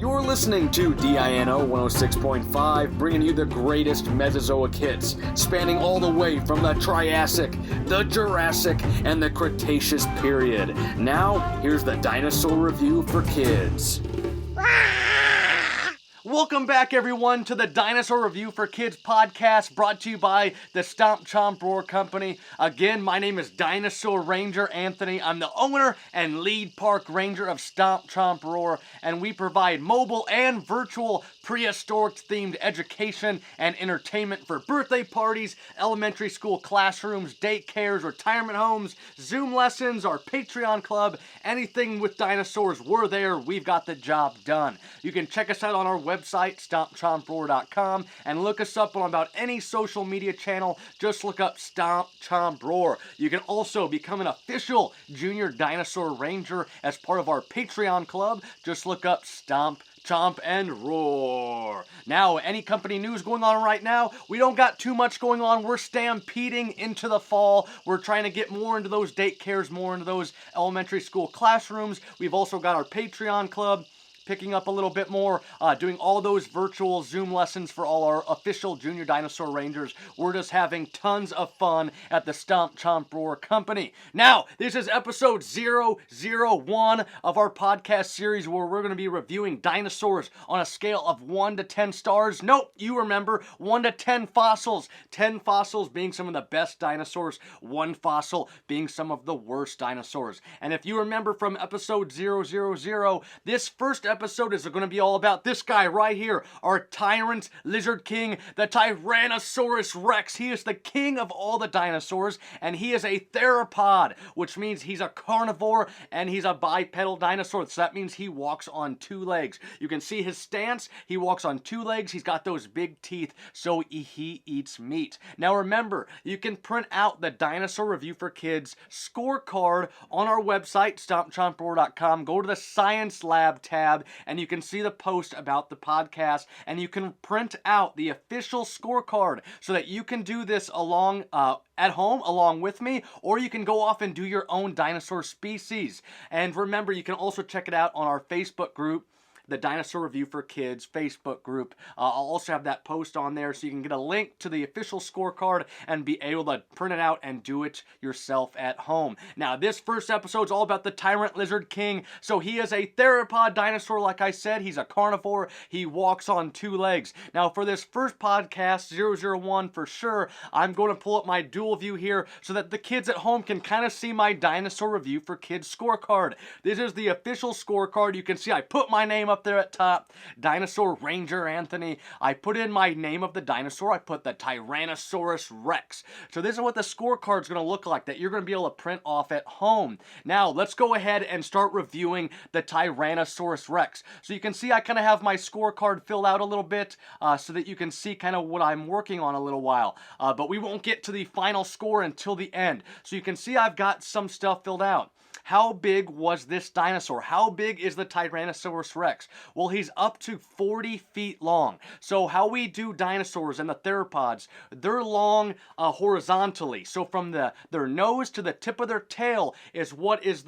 You're listening to DINO 106.5, bringing you the greatest Mesozoic hits, spanning all the way from the Triassic, the Jurassic, and the Cretaceous period. Now, here's the Dinosaur Review for Kids. Welcome back, everyone, to the Dinosaur Review for Kids podcast, brought to you by the Stomp Chomp Roar Company. Again, my name is Dinosaur Ranger Anthony. I'm the owner and lead park ranger of Stomp Chomp Roar, and we provide mobile and virtual prehistoric-themed education and entertainment for birthday parties, elementary school classrooms, daycares, retirement homes, Zoom lessons, our Patreon club, anything with dinosaurs. We're there. We've got the job done. You can check us out on our website, stompchomproar.com, and look us up on about any social media channel. Just look up Stomp Chomp Roar. You can also become an official Junior Dinosaur Ranger as part of our Patreon club. Just look up Stomp Chomp and Roar. Now, any company news going on right now? We don't got too much going on. We're stampeding into the fall. We're trying to get more into those daycares, more into those elementary school classrooms. We've also got our Patreon club picking up a little bit more, doing all those virtual Zoom lessons for all our official Junior Dinosaur Rangers. We're just having tons of fun at the Stomp Chomp Roar Company. Now, this is episode 001 of our podcast series where we're going to be reviewing dinosaurs on a scale of 1 to 10 stars. Nope, you remember, 1 to 10 fossils. 10 fossils being some of the best dinosaurs, 1 fossil being some of the worst dinosaurs. And if you remember from episode 000, this first episode is going to be all about this guy right here, our tyrant lizard king, the Tyrannosaurus Rex. He is the king of all the dinosaurs, and he is a theropod, which means he's a carnivore and he's a bipedal dinosaur. So that means he walks on 2 legs. You can see his stance. He walks on 2 legs. He's got those big teeth, so he eats meat. Now remember, you can print out the Dinosaur Review for Kids scorecard on our website, stompchomproar.com. Go to the Science Lab tab, and you can see the post about the podcast, and you can print out the official scorecard so that you can do this along at home along with me, or you can go off and do your own dinosaur species. And remember, you can also check it out on our Facebook group, the Dinosaur Review for Kids Facebook group. I'll also have that post on there so you can get a link to the official scorecard and be able to print it out and do it yourself at home. Now, this first episode is all about the Tyrant Lizard King. So he is a theropod dinosaur, like I said. He's a carnivore. He walks on 2 legs. Now, for this first podcast, 001 for sure, I'm going to pull up my dual view here so that the kids at home can kind of see my Dinosaur Review for Kids scorecard. This is the official scorecard. You can see I put my name up there at top, Dinosaur Ranger Anthony. I put in my name of the dinosaur. I put the Tyrannosaurus Rex. So this is what the scorecard's going to look like that you're going to be able to print off at home. Now, let's go ahead and start reviewing the Tyrannosaurus Rex. So you can see I kind of have my scorecard filled out a little bit so that you can see kind of what I'm working on a little while. But we won't get to the final score until the end. So you can see I've got some stuff filled out. How big was this dinosaur? How big is the Tyrannosaurus Rex? Well, he's up to 40 feet long. So how we do dinosaurs and the theropods, they're long horizontally. So from their nose to the tip of their tail is what is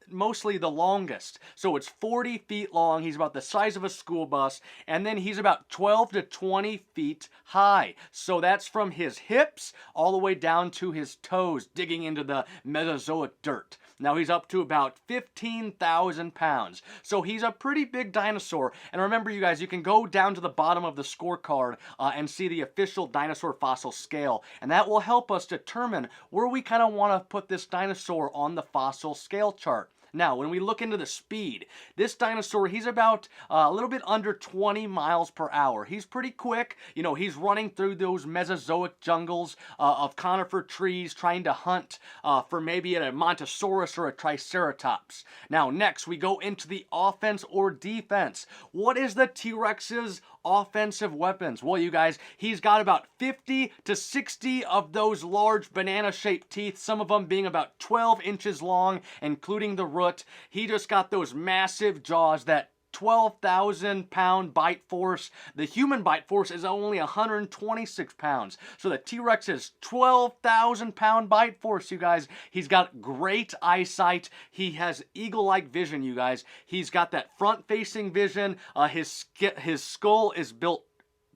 mostly the longest. So it's 40 feet long. He's about the size of a school bus, and then he's about 12 to 20 feet high. So that's from his hips all the way down to his toes, digging into the Mesozoic dirt. Now he's up to about 15,000 pounds. So he's a pretty big dinosaur. And remember, you guys, you can go down to the bottom of the scorecard and see the official dinosaur fossil scale. And that will help us determine where we kind of want to put this dinosaur on the fossil scale chart. Now, when we look into the speed, this dinosaur, he's about a little bit under 20 miles per hour. He's pretty quick. You know, he's running through those Mesozoic jungles of conifer trees trying to hunt for maybe a Montosaurus or a Triceratops. Now, next, we go into the offense or defense. What is the T-Rex's offensive weapons? Well, you guys, he's got about 50 to 60 of those large banana-shaped teeth, some of them being about 12 inches long, including the root. He just got those massive jaws that 12,000 pound bite force. The human bite force is only 126 pounds. So the T-Rex is 12,000 pound bite force, you guys. He's got great eyesight. He has eagle-like vision, you guys. He's got that front-facing vision. His skull is built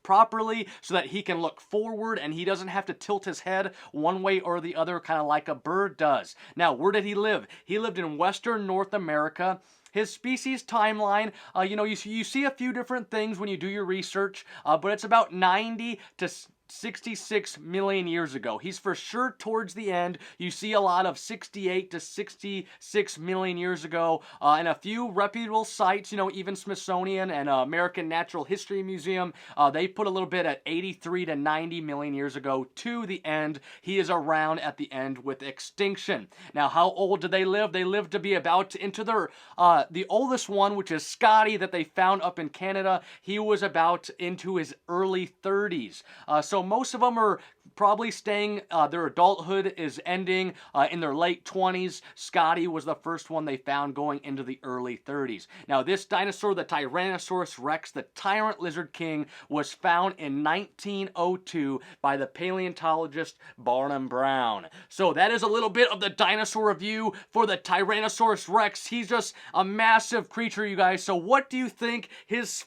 properly so that he can look forward and he doesn't have to tilt his head one way or the other, kind of like a bird does. Now, where did he live? He lived in Western North America. His species timeline, you see a few different things when you do your research, but it's about 90 to 66 million years ago. He's for sure towards the end. You see a lot of 68 to 66 million years ago, and a few reputable sites, even Smithsonian and American Natural History Museum, they put a little bit at 83 to 90 million years ago to the end. He is around at the end with extinction. Now, how old did they live? They lived to be about into their, the oldest one, which is Scotty, that they found up in Canada. He was about into his early 30s. So most of them are probably staying, their adulthood is ending in their late 20s. Scotty was the first one they found going into the early 30s. Now, this dinosaur, the Tyrannosaurus Rex, the tyrant lizard king, was found in 1902 by the paleontologist Barnum Brown. So that is a little bit of the dinosaur review for the Tyrannosaurus Rex. He's just a massive creature, you guys. So what do you think his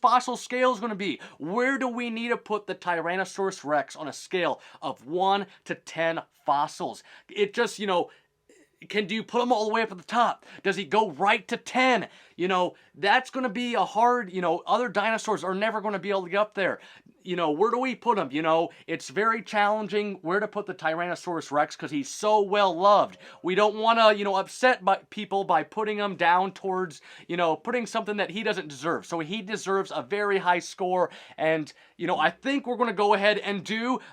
fossil scale is going to be? Where do we need to put the Tyrannosaurus Rex on a scale of 1 to 10 fossils? It just, do you put him all the way up at the top? Does he go right to 10? That's going to be a hard, other dinosaurs are never going to be able to get up there. Where do we put him? It's very challenging where to put the Tyrannosaurus Rex because he's so well loved. We don't want to, upset people by putting him down towards, putting something that he doesn't deserve. So he deserves a very high score. And, I think we're going to go ahead and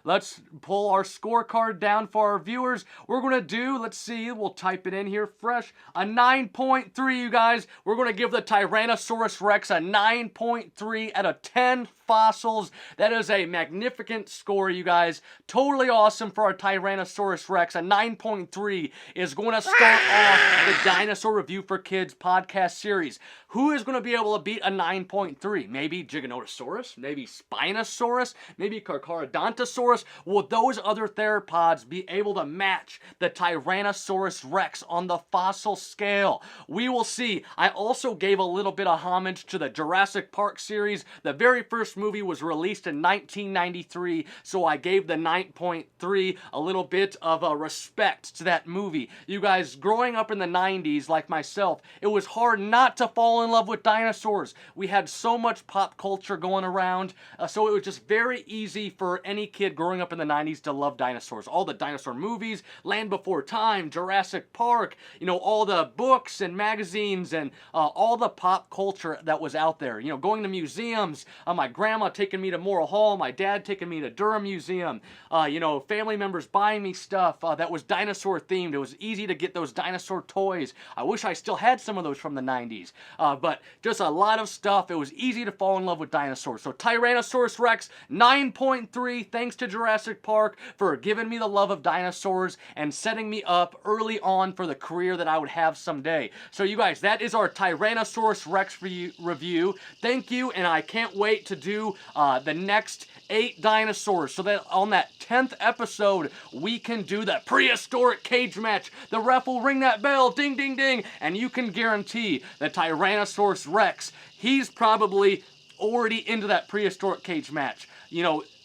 let's pull our scorecard down for our viewers. We're going to do, let's see, we'll type it in here fresh, a 9.3, you guys. We're going to give the Tyrannosaurus Rex a 9.3 out of 10 fossils. That is a magnificent score, you guys. Totally awesome for our Tyrannosaurus Rex. A 9.3 is going to start off the Dinosaur Review for Kids podcast series. Who is going to be able to beat a 9.3? Maybe Giganotosaurus? Maybe Spinosaurus? Maybe Carcharodontosaurus? Will those other theropods be able to match the Tyrannosaurus Rex on the fossil scale? We will see. I also gave a little bit of homage to the Jurassic Park series. The very first movie was released in 1993, so I gave the 9.3 a little bit of a respect to that movie. You guys, growing up in the 90s, like myself, it was hard not to fall in love with dinosaurs. We had so much pop culture going around, so it was just very easy for any kid growing up in the 90s to love dinosaurs. All the dinosaur movies, Land Before Time, Jurassic Park, all the books and magazines and all the pop culture that was out there. Going to museums, my grandma taking me to Moral Hall, my dad taking me to Durham Museum, family members buying me stuff that was dinosaur themed. It was easy to get those dinosaur toys. I wish I still had some of those from the 90s, but just a lot of stuff. It was easy to fall in love with dinosaurs. So Tyrannosaurus Rex, 9.3, thanks to Jurassic Park for giving me the love of dinosaurs and setting me up early on for the career that I would have someday. So you guys, that is our Tyrannosaurus Rex review. Thank you, and I can't wait to do the next 8 dinosaurs so that on that 10th episode we can do the Prehistoric Cage Match. The ref will ring that bell, ding ding ding, and you can guarantee the Tyrannosaurus Rex, he's probably already into that Prehistoric Cage Match.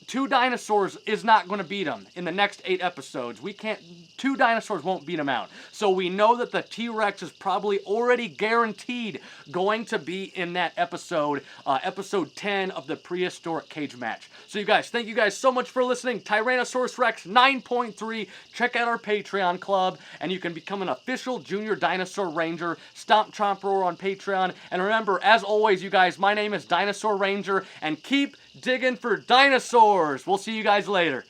2 dinosaurs is not going to beat him in the next 8 episodes. 2 dinosaurs won't beat him out. So we know that the T-Rex is probably already guaranteed going to be in that episode, episode 10 of the Prehistoric Cage Match. So you guys, thank you guys so much for listening. Tyrannosaurus Rex 9.3. Check out our Patreon club, and you can become an official Junior Dinosaur Ranger. Stomp, Chomp, Roar on Patreon. And remember, as always, you guys, my name is Dinosaur Ranger, and keep digging for dinosaurs. We'll see you guys later.